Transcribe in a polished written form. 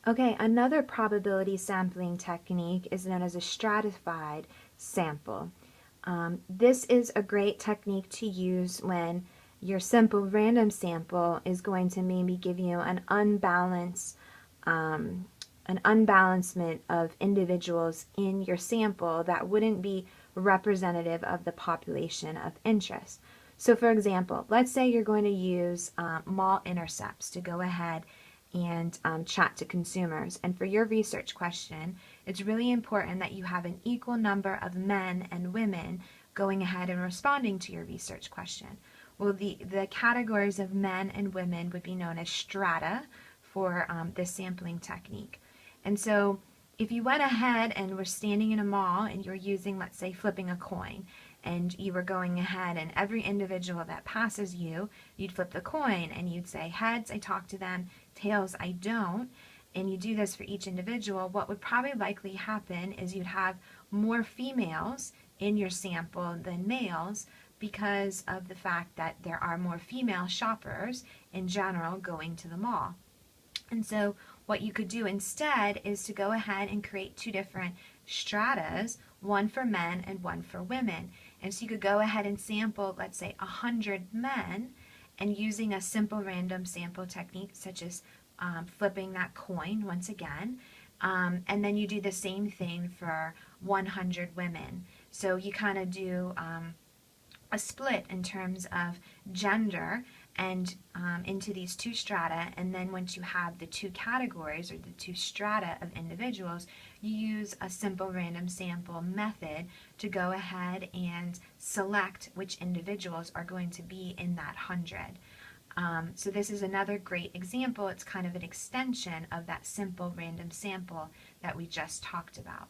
Okay, another probability sampling technique is known as a stratified sample. This is a great technique to use when your simple random sample is going to maybe give you um, an unbalancement of individuals in your sample that wouldn't be representative of the population of interest. So for example, let's say you're going to use mall intercepts to go ahead and chat to consumers. And for your research question, it's really important that you have an equal number of men and women going ahead and responding to your research question. Well, the categories of men and women would be known as strata for this sampling technique. And so if you went ahead and were standing in a mall and you're using, let's say, flipping a coin, and you were going ahead and every individual that passes you, you'd flip the coin and you'd say, heads, I talk to them, tails, I don't, and you do this for each individual, what would probably likely happen is you'd have more females in your sample than males because of the fact that there are more female shoppers in general going to the mall. And so what you could do instead is to go ahead and create two different stratas, one for men and one for women. And so you could go ahead and sample, let's say, 100 men, and using a simple random sample technique such as flipping that coin once again. And then you do the same thing for 100 women. So you kind of do a split in terms of gender and into these two strata, and then once you have the two categories or the two strata of individuals, you use a simple random sample method to go ahead and select which individuals are going to be in that 100. So this is another great example. It's kind of an extension of that simple random sample that we just talked about.